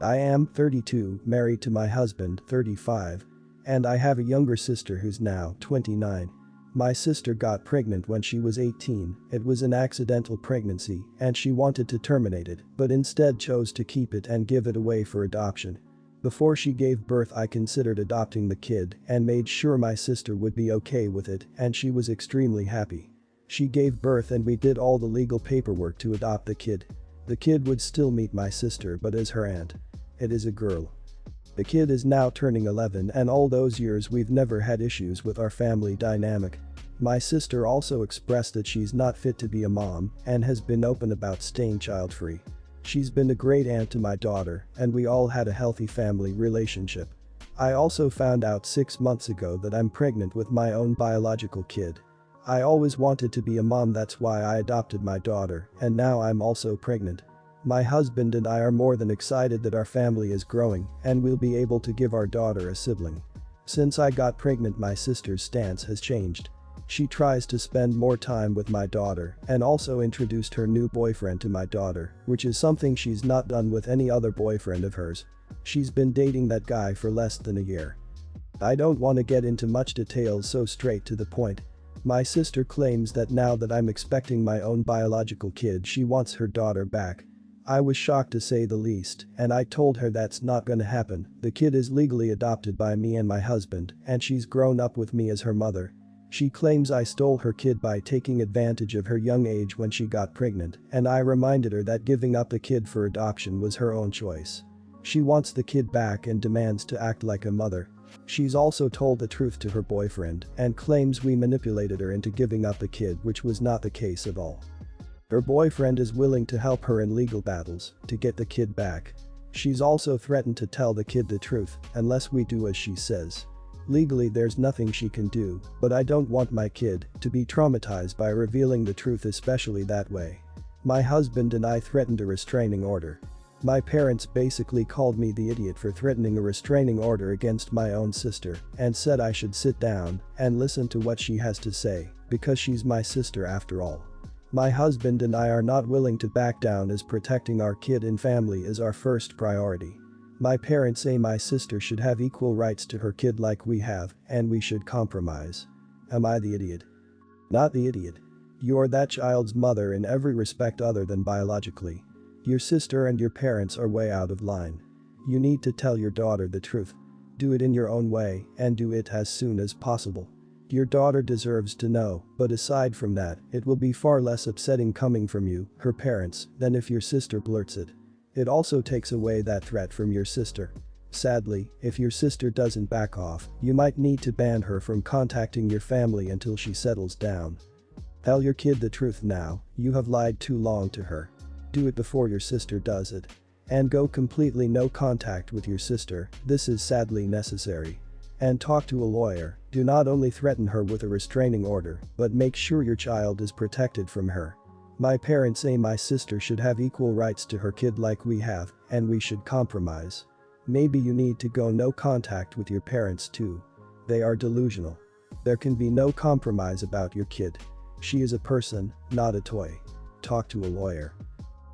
I am 32, married to my husband, 35. And I have a younger sister who's now 29. My sister got pregnant when she was 18, it was an accidental pregnancy and she wanted to terminate it but instead chose to keep it and give it away for adoption. Before she gave birth I considered adopting the kid and made sure my sister would be okay with it and she was extremely happy. She gave birth and we did all the legal paperwork to adopt the kid. The kid would still meet my sister but as her aunt. It is a girl. The kid is now turning 11 and all those years we've never had issues with our family dynamic. My sister also expressed that she's not fit to be a mom and has been open about staying child-free. She's been a great aunt to my daughter and we all had a healthy family relationship. I also found out 6 months ago that I'm pregnant with my own biological kid. I always wanted to be a mom, that's why I adopted my daughter and now I'm also pregnant. My husband and I are more than excited that our family is growing and we'll be able to give our daughter a sibling. Since I got pregnant my sister's stance has changed. She tries to spend more time with my daughter and also introduced her new boyfriend to my daughter, which is something she's not done with any other boyfriend of hers. She's been dating that guy for less than a year. I don't want to get into much details, so straight to the point. My sister claims that now that I'm expecting my own biological kid she wants her daughter back. I was shocked to say the least and I told her that's not gonna happen. The kid is legally adopted by me and my husband and she's grown up with me as her mother. She claims I stole her kid by taking advantage of her young age when she got pregnant and I reminded her that giving up the kid for adoption was her own choice. She wants the kid back and demands to act like a mother. She's also told the truth to her boyfriend and claims we manipulated her into giving up the kid, which was not the case at all. Her boyfriend is willing to help her in legal battles to get the kid back. She's also threatened to tell the kid the truth unless we do as she says. Legally there's nothing she can do, but I don't want my kid to be traumatized by revealing the truth, especially that way. My husband and I threatened a restraining order. My parents basically called me the idiot for threatening a restraining order against my own sister and said I should sit down and listen to what she has to say because she's my sister after all. My husband and I are not willing to back down as protecting our kid and family is our first priority. My parents say my sister should have equal rights to her kid like we have and we should compromise. Am I the idiot? Not the idiot. You're that child's mother in every respect other than biologically. Your sister and your parents are way out of line. You need to tell your daughter the truth. Do it in your own way and do it as soon as possible. Your daughter deserves to know, but aside from that, it will be far less upsetting coming from you, her parents, than if your sister blurts it. It also takes away that threat from your sister. Sadly, if your sister doesn't back off, you might need to ban her from contacting your family until she settles down. Tell your kid the truth now, you have lied too long to her. Do it before your sister does it. And go completely no contact with your sister, this is sadly necessary. And talk to a lawyer, do not only threaten her with a restraining order, but make sure your child is protected from her. My parents say my sister should have equal rights to her kid like we have, and we should compromise. Maybe you need to go no contact with your parents too. They are delusional. There can be no compromise about your kid. She is a person, not a toy. Talk to a lawyer.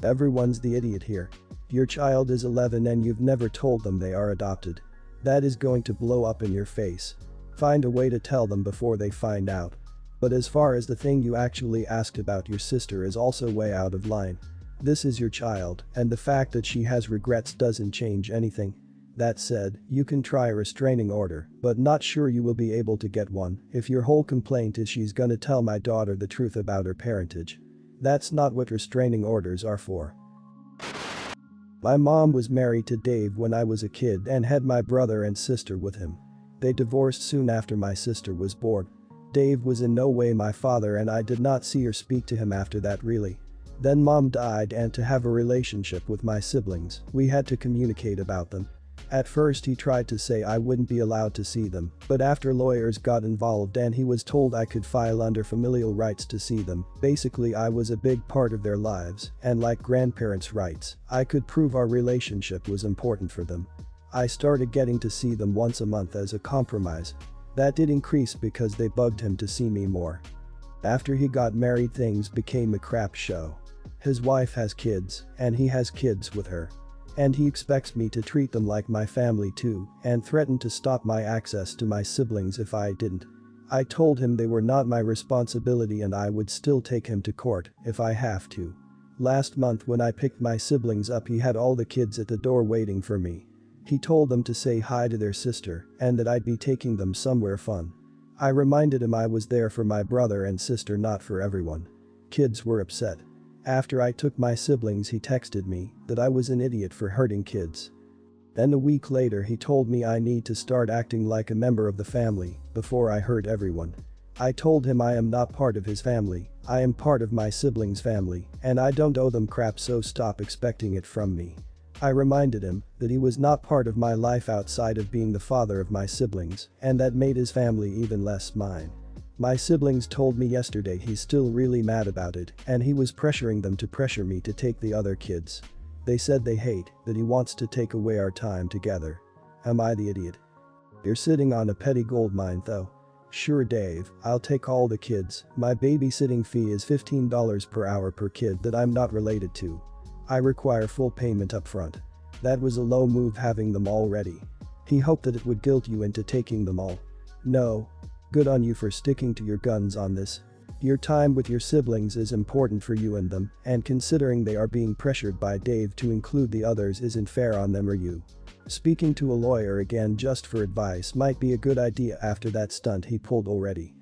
Everyone's the idiot here. Your child is 11 and you've never told them they are adopted. That is going to blow up in your face. Find a way to tell them before they find out. But as far as the thing you actually asked about your sister is also way out of line. This is your child, and the fact that she has regrets doesn't change anything. That said, you can try a restraining order, but not sure you will be able to get one if your whole complaint is she's gonna tell my daughter the truth about her parentage. That's not what restraining orders are for. My mom was married to Dave when I was a kid and had my brother and sister with him. They divorced soon after my sister was born. Dave was in no way my father and I did not see or speak to him after that really. Then mom died and to have a relationship with my siblings, we had to communicate about them. At first he tried to say I wouldn't be allowed to see them, but after lawyers got involved and he was told I could file under familial rights to see them, basically I was a big part of their lives, and like grandparents' rights, I could prove our relationship was important for them. I started getting to see them once a month as a compromise. That did increase because they bugged him to see me more. After he got married things became a crap show. His wife has kids, and he has kids with her. and he expects me to treat them like my family too, and threatened to stop my access to my siblings if I didn't. I told him they were not my responsibility and I would still take him to court if I have to. Last month when I picked my siblings up, he had all the kids at the door waiting for me. He told them to say hi to their sister and that I'd be taking them somewhere fun. I reminded him I was there for my brother and sister, not for everyone. Kids were upset. After I took my siblings, he texted me that I was an idiot for hurting kids. Then a week later he told me I need to start acting like a member of the family before I hurt everyone. I told him I am not part of his family, I am part of my siblings' family, and I don't owe them crap, so stop expecting it from me. I reminded him that he was not part of my life outside of being the father of my siblings, and that made his family even less mine. My siblings told me yesterday he's still really mad about it and he was pressuring them to pressure me to take the other kids. They said they hate that he wants to take away our time together. Am I the idiot? You're sitting on a petty gold mine though. Sure Dave, I'll take all the kids, my babysitting fee is $15 per hour per kid that I'm not related to. I require full payment up front. That was a low move having them all ready. He hoped that it would guilt you into taking them all. No. Good on you for sticking to your guns on this. Your time with your siblings is important for you and them, and considering they are being pressured by Dave to include the others isn't fair on them or you. Speaking to a lawyer again just for advice might be a good idea after that stunt he pulled already.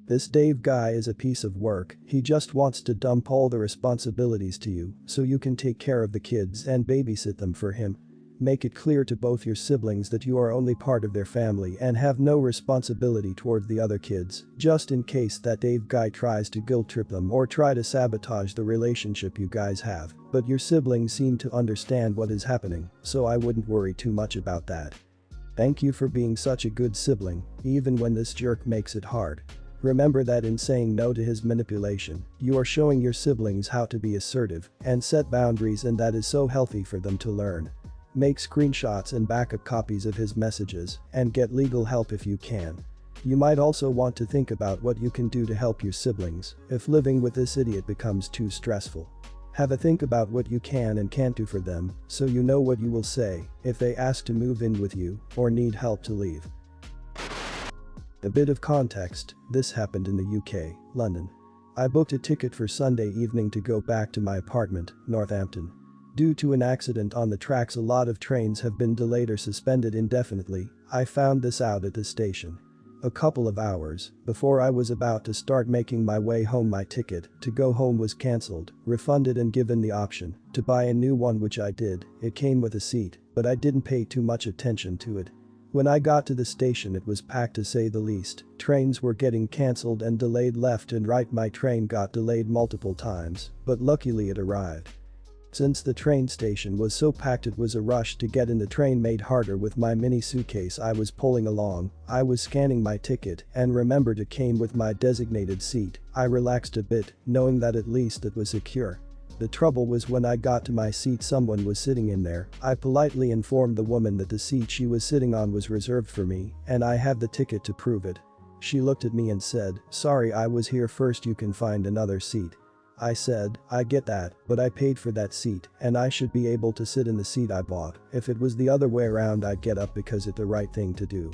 This Dave guy is a piece of work, he just wants to dump all the responsibilities to you so you can take care of the kids and babysit them for him. Make it clear to both your siblings that you are only part of their family and have no responsibility toward the other kids, just in case that Dave guy tries to guilt trip them or try to sabotage the relationship you guys have, but your siblings seem to understand what is happening, so I wouldn't worry too much about that. Thank you for being such a good sibling, even when this jerk makes it hard. Remember that in saying no to his manipulation, you are showing your siblings how to be assertive and set boundaries, and that is so healthy for them to learn. Make screenshots and backup copies of his messages and get legal help if you can. You might also want to think about what you can do to help your siblings if living with this idiot becomes too stressful. Have a think about what you can and can't do for them so you know what you will say if they ask to move in with you or need help to leave. A bit of context, this happened in the UK, London. I booked a ticket for Sunday evening to go back to my apartment, Northampton. Due to an accident on the tracks, a lot of trains have been delayed or suspended indefinitely. I found this out at the station. A couple of hours before I was about to start making my way home, my ticket to go home was cancelled, refunded and given the option to buy a new one, which I did. It came with a seat, but I didn't pay too much attention to it. When I got to the station it was packed to say the least. Trains were getting cancelled and delayed left and right. My train got delayed multiple times, but luckily it arrived. Since the train station was so packed, it was a rush to get in. The train made harder with my mini suitcase I was pulling along. I was scanning my ticket and remembered it came with my designated seat. I relaxed a bit, knowing that at least it was secure. The trouble was when I got to my seat someone was sitting in there. I politely informed the woman that the seat she was sitting on was reserved for me and I have the ticket to prove it. She looked at me and said, "Sorry, I was here first, you can find another seat." I said, "I get that, but I paid for that seat and I should be able to sit in the seat I bought. If it was the other way around I'd get up because it's the right thing to do."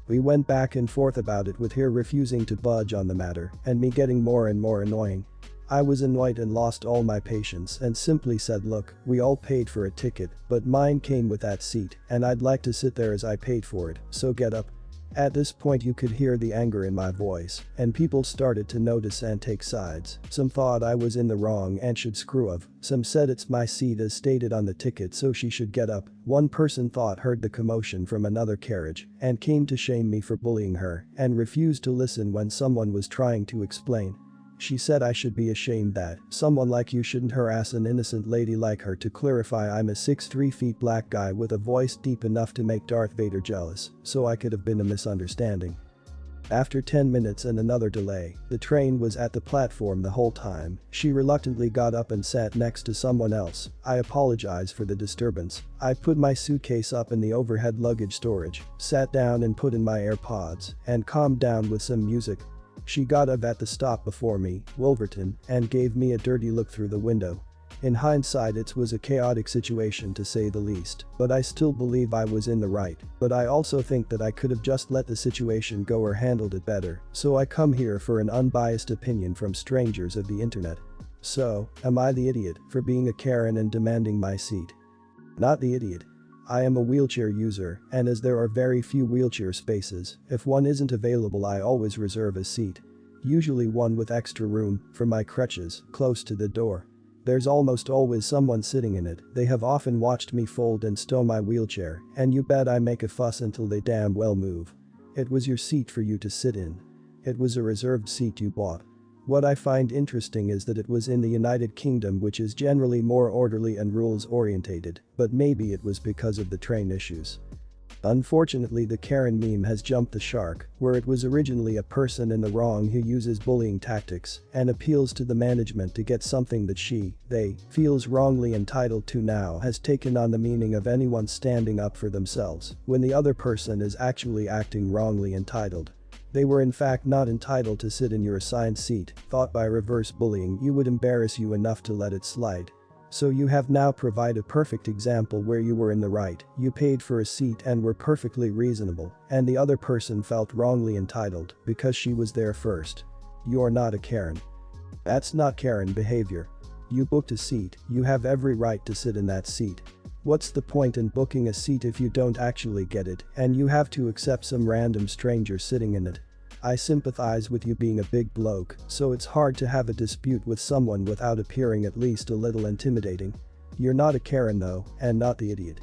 We went back and forth about it, with her refusing to budge on the matter and me getting more and more annoying. I was annoyed and lost all my patience and simply said, "Look, we all paid for a ticket, but mine came with that seat and I'd like to sit there as I paid for it, so get up." At this point you could hear the anger in my voice, and people started to notice and take sides. Some thought I was in the wrong and should screw up. Some said it's my seat as stated on the ticket so she should get up. One person thought heard the commotion from another carriage and came to shame me for bullying her and refused to listen when someone was trying to explain. She said I should be ashamed that someone like you shouldn't harass an innocent lady like her. To clarify, I'm a 6'3" black guy with a voice deep enough to make Darth Vader jealous, so I could have been a misunderstanding. After 10 minutes and another delay, the train was at the platform the whole time. She reluctantly got up and sat next to someone else. I apologize for the disturbance. I put my suitcase up in the overhead luggage storage, sat down and put in my AirPods, and calmed down with some music. She got up at the stop before me, Wolverton, and gave me a dirty look through the window. In hindsight, it was a chaotic situation to say the least, but I still believe I was in the right, but I also think that I could have just let the situation go or handled it better, so I come here for an unbiased opinion from strangers of the internet. So, am I the idiot for being a Karen and demanding my seat? Not the idiot. I am a wheelchair user, and as there are very few wheelchair spaces, if one isn't available I always reserve a seat. Usually one with extra room, for my crutches, close to the door. There's almost always someone sitting in it. They have often watched me fold and stow my wheelchair, and you bet I make a fuss until they damn well move. It was your seat for you to sit in. It was a reserved seat you bought. What I find interesting is that it was in the United Kingdom, which is generally more orderly and rules orientated, but maybe it was because of the train issues. Unfortunately, the Karen meme has jumped the shark, where it was originally a person in the wrong who uses bullying tactics and appeals to the management to get something that they feels wrongly entitled to now has taken on the meaning of anyone standing up for themselves when the other person is actually acting wrongly entitled. They were in fact not entitled to sit in your assigned seat, thought by reverse bullying you would embarrass you enough to let it slide. So you have now provided a perfect example where you were in the right, you paid for a seat and were perfectly reasonable, and the other person felt wrongly entitled because she was there first. You're not a Karen. That's not Karen behavior. You booked a seat, you have every right to sit in that seat. What's the point in booking a seat if you don't actually get it and you have to accept some random stranger sitting in it? I sympathize with you being a big bloke, so it's hard to have a dispute with someone without appearing at least a little intimidating. You're not a Karen though, and not the idiot.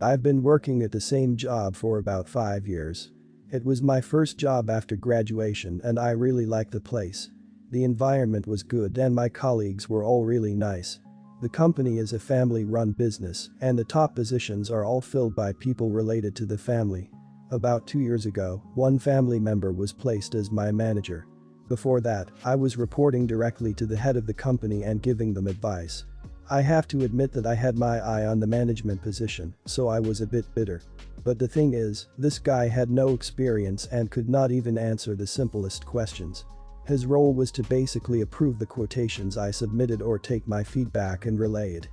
I've been working at the same job for about 5 years. It was my first job after graduation and I really liked the place. The environment was good and my colleagues were all really nice. The company is a family-run business and the top positions are all filled by people related to the family. About 2 years ago, one family member was placed as my manager. Before that, I was reporting directly to the head of the company and giving them advice. I have to admit that I had my eye on the management position, so I was a bit bitter. But the thing is, this guy had no experience and could not even answer the simplest questions. His role was to basically approve the quotations I submitted or take my feedback and relay it.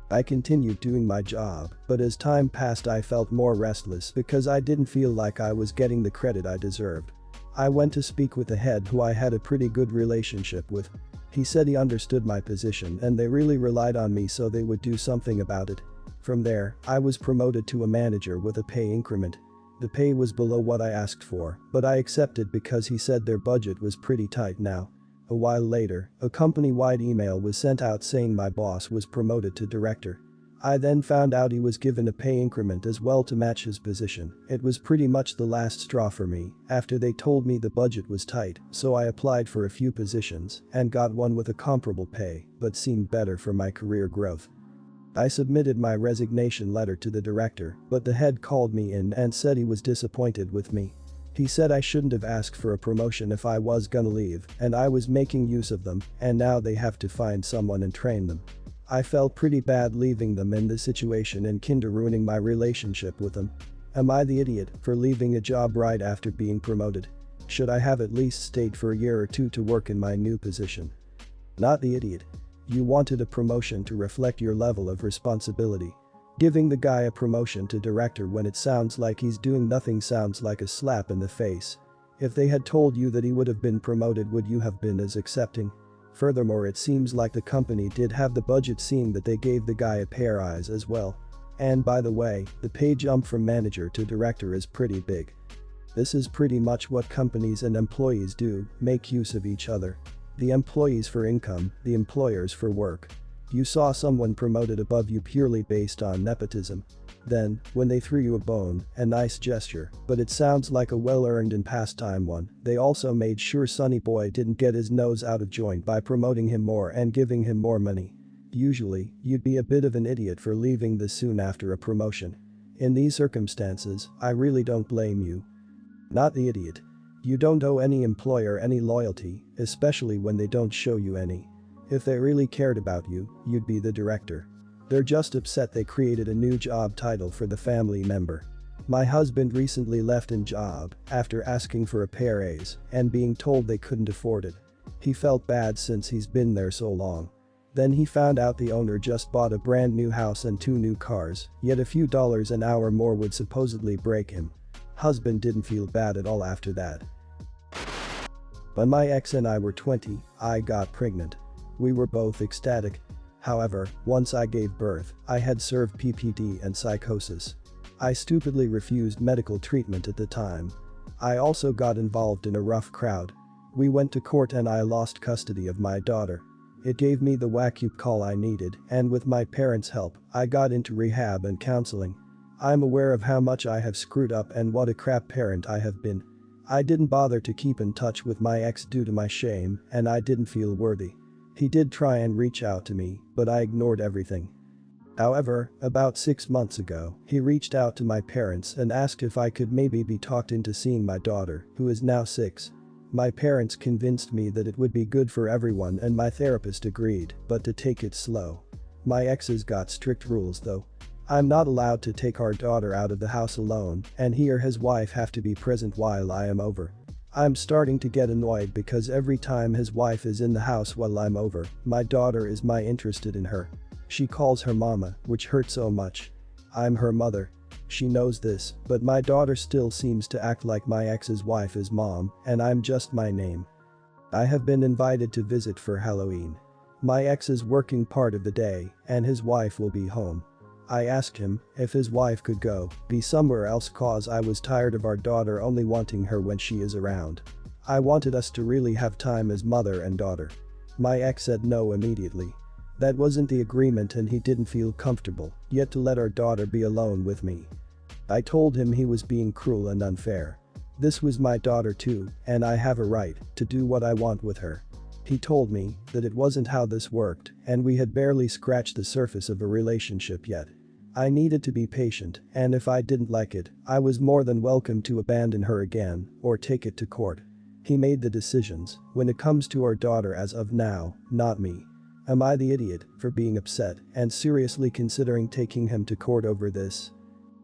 I continued doing my job, but as time passed I felt more restless because I didn't feel like I was getting the credit I deserved. I went to speak with the head who I had a pretty good relationship with. He said he understood my position and they really relied on me so they would do something about it. From there, I was promoted to a manager with a pay increment. The pay was below what I asked for, but I accepted because he said their budget was pretty tight now. A while later, a company-wide email was sent out saying my boss was promoted to director. I then found out he was given a pay increment as well to match his position. It was pretty much the last straw for me after they told me the budget was tight, so I applied for a few positions and got one with a comparable pay but seemed better for my career growth. I submitted my resignation letter to the director, but the head called me in and said he was disappointed with me. He said I shouldn't have asked for a promotion if I was gonna leave and I was making use of them and now they have to find someone and train them. I felt pretty bad leaving them in this situation and kinda ruining my relationship with them. Am I the idiot for leaving a job right after being promoted? Should I have at least stayed for a year or two to work in my new position? Not the idiot. You wanted a promotion to reflect your level of responsibility. Giving the guy a promotion to director when it sounds like he's doing nothing sounds like a slap in the face. If they had told you that he would have been promoted, would you have been as accepting? Furthermore, it seems like the company did have the budget seeing that they gave the guy a pay rise as well. And by the way, the pay jump from manager to director is pretty big. This is pretty much what companies and employees do, make use of each other. The employees for income, the employers for work. You saw someone promoted above you purely based on nepotism. Then, when they threw you a bone, a nice gesture, but it sounds like a well-earned and pastime one, they also made sure Sonny Boy didn't get his nose out of joint by promoting him more and giving him more money. Usually, you'd be a bit of an idiot for leaving this soon after a promotion. In these circumstances, I really don't blame you. Not the idiot. You don't owe any employer any loyalty, especially when they don't show you any. If they really cared about you, you'd be the director. They're just upset they created a new job title for the family member. My husband recently left his job after asking for a pay raise and being told they couldn't afford it. He felt bad since he's been there so long. Then he found out the owner just bought a brand new house and 2 new cars, yet a few dollars an hour more would supposedly break him. Husband didn't feel bad at all after that. When my ex and I were 20, I got pregnant. We were both ecstatic. However, once I gave birth, I had served PPD and psychosis. I stupidly refused medical treatment at the time. I also got involved in a rough crowd. We went to court and I lost custody of my daughter. It gave me the wake-up call I needed, and with my parents' help, I got into rehab and counseling. I'm aware of how much I have screwed up and what a crap parent I have been. I didn't bother to keep in touch with my ex due to my shame, and I didn't feel worthy. He did try and reach out to me, but I ignored everything. However, about 6 months ago, he reached out to my parents and asked if I could maybe be talked into seeing my daughter, who is now 6. My parents convinced me that it would be good for everyone and my therapist agreed, but to take it slow. My ex's got strict rules though. I'm not allowed to take our daughter out of the house alone, and he or his wife have to be present while I am over. I'm starting to get annoyed because every time his wife is in the house while I'm over, my daughter is interested in her. She calls her mama, which hurts so much. I'm her mother. She knows this, but my daughter still seems to act like my ex's wife is mom, and I'm just my name. I have been invited to visit for Halloween. My ex is working part of the day, and his wife will be home. I asked him if his wife could be somewhere else cause I was tired of our daughter only wanting her when she is around. I wanted us to really have time as mother and daughter. My ex said no immediately. That wasn't the agreement and he didn't feel comfortable yet to let our daughter be alone with me. I told him he was being cruel and unfair. This was my daughter too, and I have a right to do what I want with her. He told me that it wasn't how this worked, and we had barely scratched the surface of a relationship yet. I needed to be patient, and if I didn't like it, I was more than welcome to abandon her again or take it to court. He made the decisions when it comes to our daughter as of now, not me. Am I the idiot for being upset and seriously considering taking him to court over this?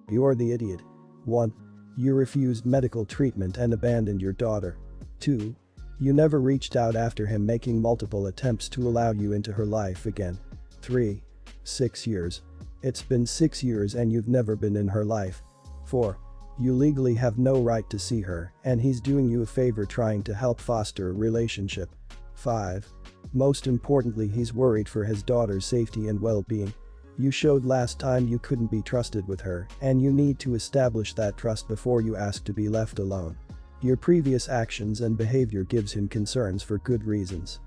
You're the idiot. 1. You refused medical treatment and abandoned your daughter. 2. You never reached out after him making multiple attempts to allow you into her life again. 3. 6 years. It's been 6 years and you've never been in her life. 4. You legally have no right to see her and he's doing you a favor trying to help foster a relationship. 5. Most importantly, he's worried for his daughter's safety and well-being. You showed last time you couldn't be trusted with her, and you need to establish that trust before you ask to be left alone. Your previous actions and behavior gives him concerns for good reasons.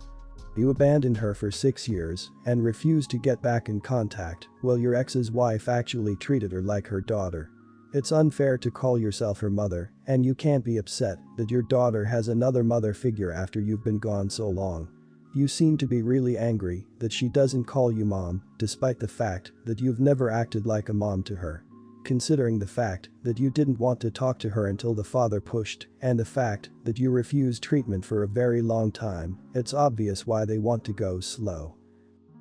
You abandoned her for 6 years and refused to get back in contact while your ex's wife actually treated her like her daughter. It's unfair to call yourself her mother, and you can't be upset that your daughter has another mother figure after you've been gone so long. You seem to be really angry that she doesn't call you mom, despite the fact that you've never acted like a mom to her. Considering the fact that you didn't want to talk to her until the father pushed, and the fact that you refused treatment for a very long time, it's obvious why they want to go slow.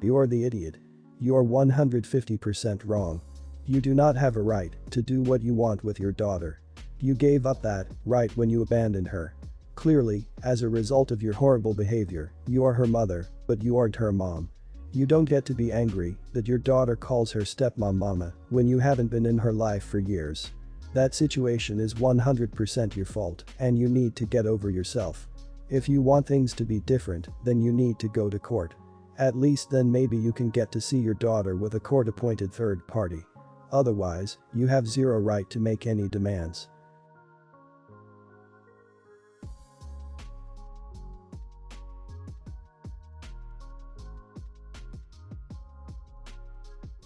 You're the idiot. You're 150% wrong. You do not have a right to do what you want with your daughter. You gave up that right when you abandoned her. Clearly, as a result of your horrible behavior, you are her mother, but you aren't her mom. You don't get to be angry that your daughter calls her stepmom mama when you haven't been in her life for years. That situation is 100% your fault, and you need to get over yourself. If you want things to be different, then you need to go to court. At least then maybe you can get to see your daughter with a court-appointed third party. Otherwise, you have zero right to make any demands.